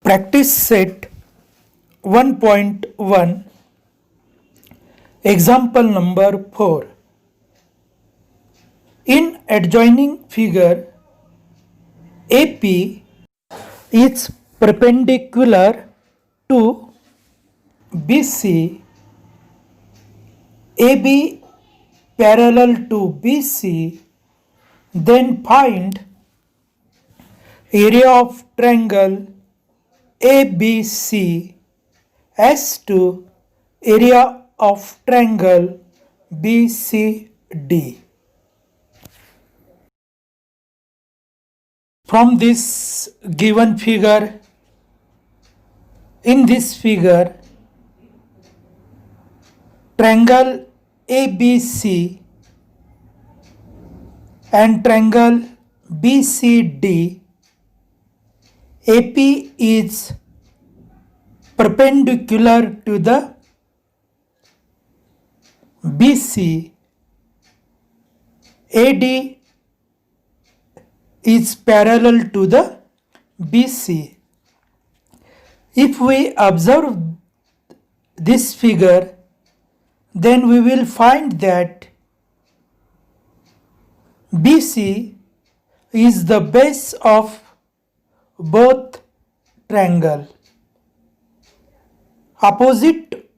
Practice set 1.1 Example number 4. In adjoining figure, AP is perpendicular to BC, AB parallel to BC, then find area of triangle ABC as to area of triangle BCD. From this given figure, in this figure, triangle ABC and triangle BCD, AP is perpendicular to the BC, AD is parallel to the BC. If we observe this figure, then we will find that BC is the base of both triangle. Opposite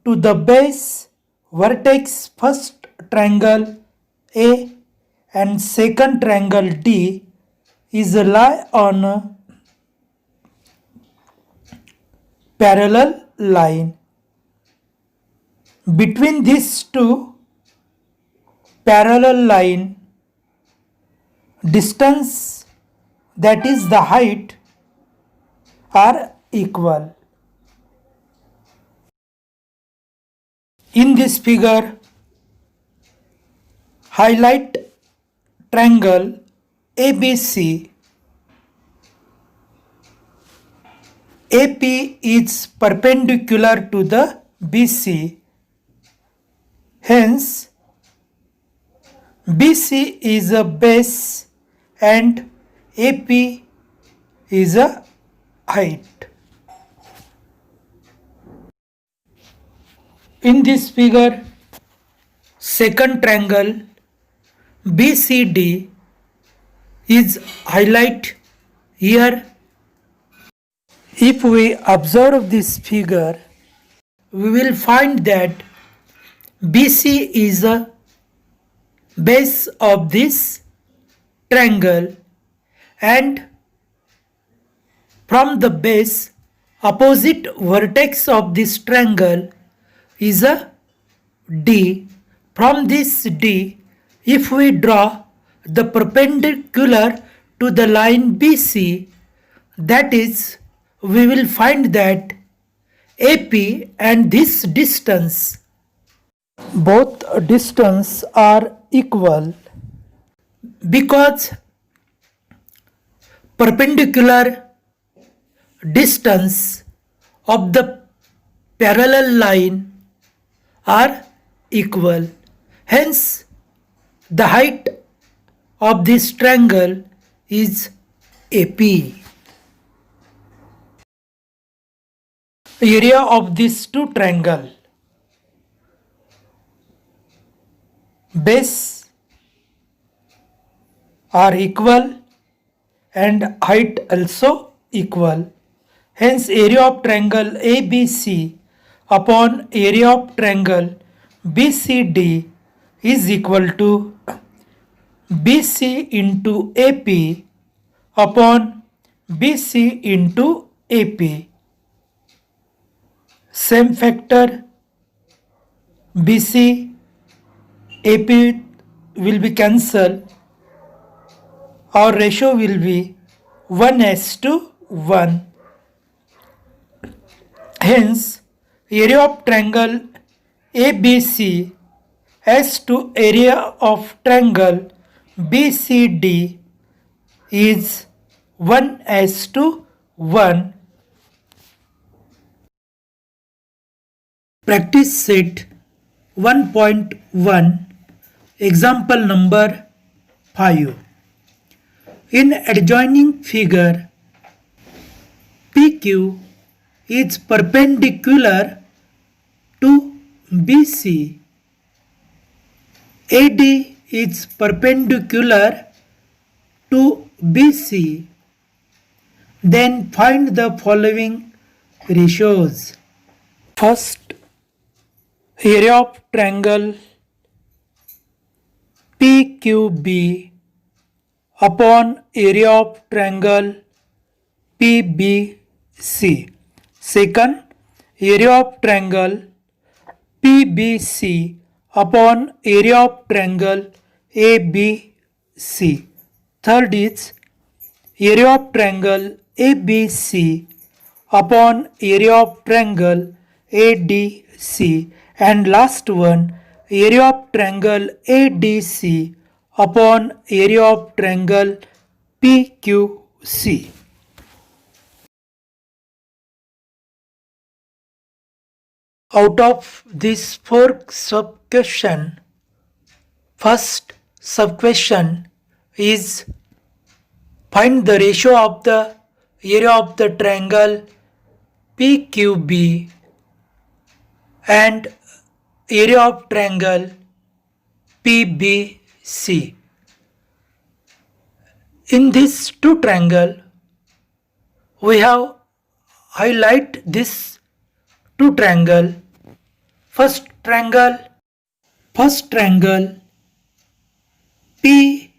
to the base vertex first triangle A and second triangle D is lie on a parallel line. Between these two parallel line, distance, that is the height, are equal. In this figure, highlight triangle ABC. AP is perpendicular to the BC. Hence, BC is a base and AP is a height. In this figure, second triangle BCD is highlight here. If we observe this figure, we will find that BC is a base of this triangle, and from the base, opposite vertex of this triangle is a D. From this D, if we draw the perpendicular to the line BC, that is, we will find that AP and this distance, both distance are equal, because perpendicular distance of the parallel line are equal. Hence, the height of this triangle is AP. Area of these two triangles. Base are equal and height also equal. Hence, area of triangle ABC upon area of triangle BCD is equal to BC into AP upon BC into AP. Same factor, BC, AP will be cancelled. Our ratio will be 1:1. Hence, area of triangle ABC as to area of triangle BCD is 1:1. Practice set 1.1 Example number 5. In adjoining figure, PQ PQ is perpendicular to BC. AD is perpendicular to BC. Then find the following ratios. First, area of triangle PQB upon area of triangle PBC. Second, area of triangle PBC upon area of triangle ABC. Third is area of triangle ABC upon area of triangle ADC, and last one, area of triangle ADC upon area of triangle PQC. Out of these four sub-question, first sub-question is find the ratio of the area of the triangle PQB and area of triangle PBC. In this two triangle, we have highlight this two triangle. First triangle PQB.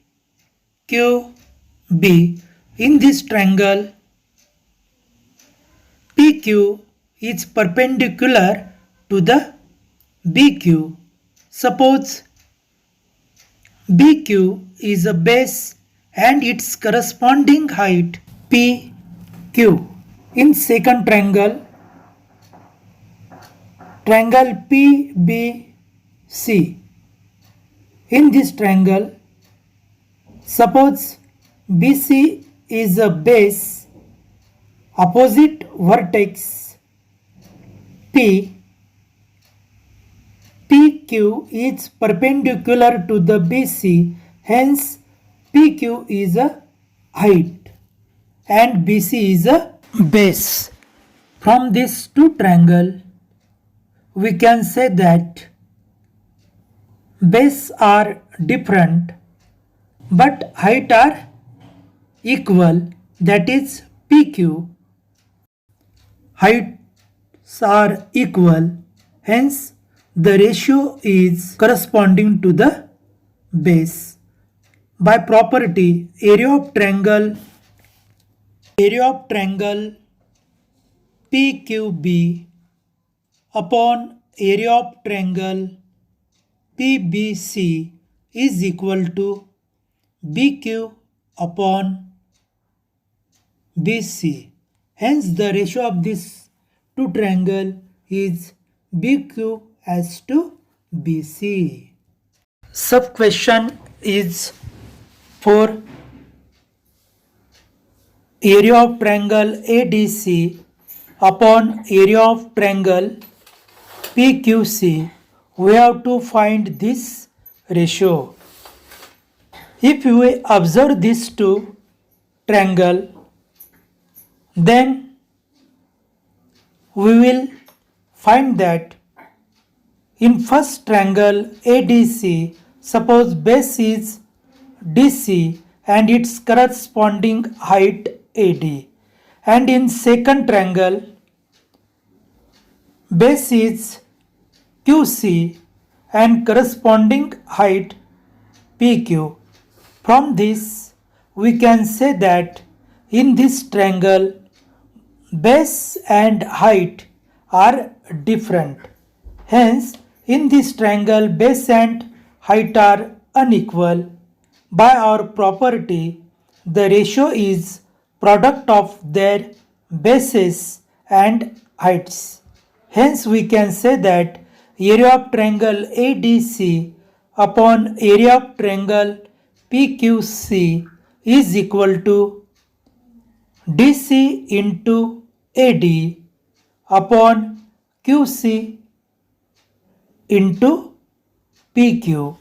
In this triangle, PQ is perpendicular to the BQ. Suppose BQ is a base and its corresponding height PQ. In second triangle PBC. In this triangle, suppose BC is a base, opposite vertex PQ is perpendicular to the BC, hence PQ is a height and BC is a base. From these two triangles, we can say that bases are different but height are equal, that is PQ. Heights are equal, hence the ratio is corresponding to the base. By property, area of triangle PQB upon area of triangle PBC is equal to BQ upon BC. Hence the ratio of this two triangle is BQ as to BC. Sub question is for area of triangle ADC upon area of triangle PQC. We have to find this ratio. If we observe these two triangle, then we will find that in first triangle ADC, suppose base is DC and its corresponding height AD, and in second triangle base is QC and corresponding height PQ. From this we can say that in this triangle base and height are different. Hence in this triangle base and height are unequal. By our property, the ratio is product of their bases and heights. Hence we can say that area of triangle ADC upon area of triangle PQC is equal to DC into AD upon QC into PQ.